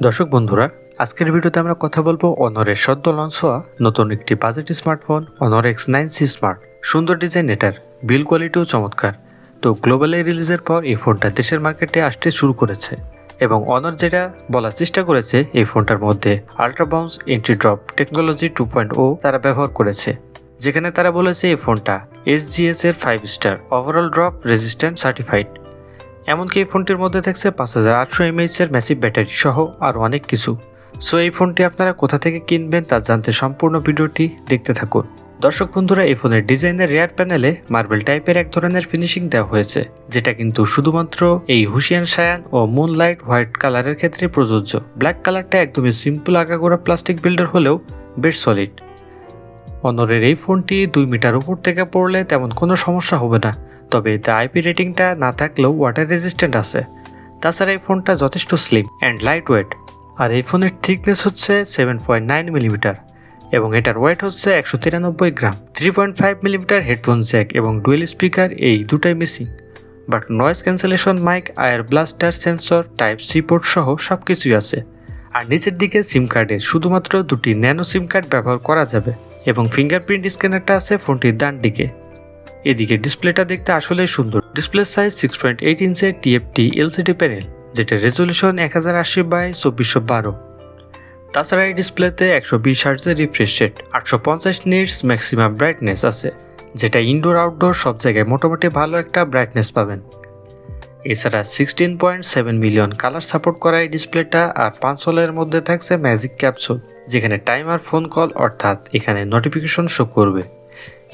দর্শক বন্ধুরা, আজকের ভিডিওতে আমরা কথা বলবো অনরের সদ্য লঞ্চ হওয়া নতুন একটি বাজেট স্মার্টফোন অনর X9C স্মার্ট। সুন্দর ডিজাইন এটার, বিল কোয়ালিটিও চমৎকার। তো গ্লোবালে রিলিজের পর এই ফোনটা দেশের মার্কেটে আসতে শুরু করেছে এবং অনর যেটা বলার চেষ্টা করেছে এই ফোনটার মধ্যে ultra bounce entry drop technology 2.0 তারা ব্যবহার করেছে, যেখানে তারা বলেছে এই ফোনটা SGS এর 5 star overall drop resistant certified. এমনকি এই ফোনটির মধ্যে থাকছে 5800 mAh এর ম্যাসিভ ব্যাটারি সহ আরও অনেক কিছু। সো এই ফোনটি আপনারা কোথা থেকে কিনবেন তা জানতে সম্পূর্ণ ভিডিওটি দেখতে থাকুন। দর্শক বন্ধুরা, এই ফোনের ডিজাইনের রেয়ার প্যানেলে মার্বেল টাইপের এক ধরনের ফিনিশিং দেওয়া হয়েছে, যেটা কিন্তু শুধুমাত্র এই হুশিয়ান সায়ান ও মুনলাইট হোয়াইট কালারের ক্ষেত্রে প্রযোজ্য। ব্ল্যাক কালারটা একদমই সিম্পল আগাগোড়া প্লাস্টিক বিল্ডার হলেও বেশ সলিড। অনরের এই ফোনটি 2 মিটার উপর থেকে পড়লে তেমন কোনো সমস্যা হবে না, তবে এতে IP রেটিংটা না থাকলেও ওয়াটার রেজিস্ট্যান্ট আছে। তাছাড়া এই ফোনটা যথেষ্ট স্লিম অ্যান্ড লাইট ওয়েট, আর এই ফোনের থিকনেস হচ্ছে 7.9 মিলিমিটার এবং এটার ওয়েট হচ্ছে 193 গ্রাম। 3.5 মিলিমিটার হেডফোন জ্যাক এবং ডুয়েল স্পিকার এই দুটাই missing, but noise cancellation mic, IR blaster sensor, type C port সহ সব কিছুই আছে। আর নিচের দিকে সিম কার্ডে শুধুমাত্র 2টি ন্যানো সিম কার্ড ব্যবহার করা যাবে এবং ফিঙ্গারপ্রিন্ট স্ক্যানারটা আছে ফোনটির ডান দিকে। এদিকে ডিসপ্লেটা দেখতে আসলেই সুন্দর। ডিসপ্লে সাইজ 6.8 ইঞ্চের TFT LCD প্যানেল, যেটা রেজলিউশন 1080x2412। তাছাড়া এই ডিসপ্লেতে 120 হার্টজের refresh rate, 850 nits maximum brightness আছে, যেটা ইনডোর আউটডোর সব জায়গায় মোটামুটি ভালো একটা ব্রাইটনেস পাবেন। এছাড়া 16.7 মিলিয়ন কালার সাপোর্ট করা এই ডিসপ্লেটা আর 5 হলের মধ্যে থাকছে ম্যাজিক ক্যাপসুল, যেখানে টাইমার ফোন কল অর্থাৎ এখানে নোটিফিকেশন শো করবে।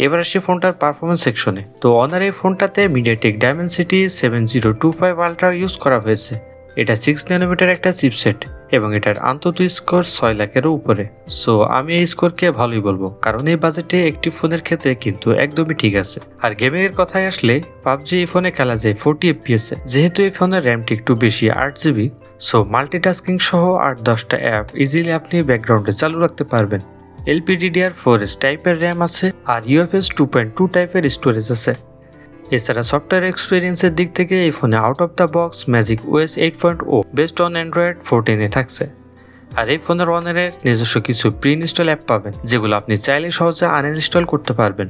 এবার আসি ফোনটার পারফরমেন্স সেকশনে। তো অনার এই ফোনটাতে মিডিয়াটেক ডায়মেনসিটি 7025 আলট্রা ইউজ করা হয়েছে। এটা 6 ন্যানোমিটার একটা চিপসেট এবং এটার আন্তঃ স্কোর 6 লাখেরও উপরে। সো আমি এই স্কোরকে ভালোই বলবো, কারণ এই বাজেটে একটি ফোনের ক্ষেত্রে কিন্তু একদমই ঠিক আছে। আর গেমিং এর কথায় আসলে পাবজি এই ফোনে খেলা যায় 40 FPS এ। যেহেতু এই ফোনের র্যামটি একটু বেশি 8GB, সো মাল্টিটাস্কিং সহ 8-10টা অ্যাপ ইজিলি আপনি ব্যাকগ্রাউন্ডে চালু রাখতে পারবেন। LPDDR4 টাইপের র্যাম আছে আর UFS 2.2 টাইপের স্টোরেজ আছে। এছাড়া সফটওয়্যার এক্সপিরিয়েন্সের দিক থেকে এই ফোনে out of the box magic OS 8.0 based on Android 14 এ থাকছে। আর এই ফোনের অনারের নিজস্ব কিছু প্রি ইনস্টল অ্যাপ পাবেন, যেগুলো আপনি চাইলে সহজে আনইনস্টল করতে পারবেন।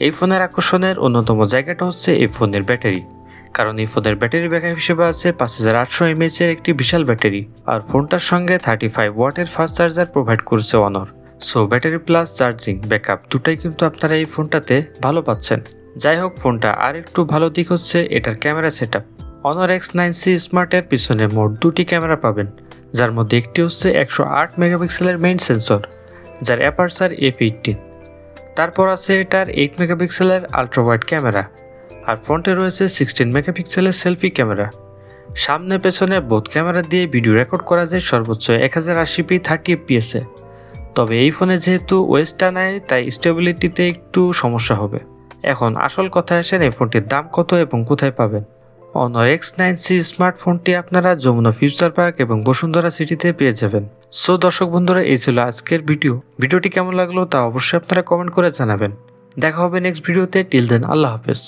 এই ফোনের আকর্ষণের অন্যতম জায়গাটা হচ্ছে এই ফোনের ব্যাটারি, কারণ এই ফোনের ব্যাটারি ব্যাকআপ হিসেবে আছে 5800 mAh এর একটি বিশাল ব্যাটারি, আর ফোনটার সঙ্গে 35 ওয়াটের ফাস্ট চার্জার প্রোভাইড করছে অনর। So battery plus charging backup দুটাই কিন্তু আপনারা এই ফোনটাতে ভালো পাচ্ছেন। যাই হোক, ফোনটা আর একটু ভালো দিক হচ্ছে এটার ক্যামেরা সেটআপ। অনর X9C স্মার্টের পিছনে মোট 2টি ক্যামেরা পাবেন, যার মধ্যে একটি হচ্ছে 108 মেগাপিক্সেলের মেইন সেন্সর, যার অ্যাপারচার f18। তারপর আছে এটার 8 মেগাপিক্সেলের আলট্রা ওয়াইড ক্যামেরা, আর ফ্রন্টে রয়েছে 16 মেগাপিক্সেলের সেলফি ক্যামেরা। সামনে পেছনে বোথ ক্যামেরা দিয়ে ভিডিও রেকর্ড করা যায় সর্বোচ্চ 1080p 30 fps এ। তবে এই ফোনে যেহেতু ওয়েসটা নেয়, তাই স্টেবিলিটিতে একটু সমস্যা হবে। এখন আসল কথা আসেন, এই ফোনটির দাম কত এবং কোথায় পাবেন। অনর X9C স্মার্টফোনটি আপনারা যমুনা ফিউচার পার্ক এবং বসুন্ধরা সিটিতে পেয়ে যাবেন। সো দর্শক বন্ধুরা, এই ছিল আজকের ভিডিওটি কেমন লাগলো তা অবশ্যই আপনারা কমেন্ট করে জানাবেন। দেখা হবে নেক্সট ভিডিওতে। টিল দেন, আল্লাহ হাফেজ।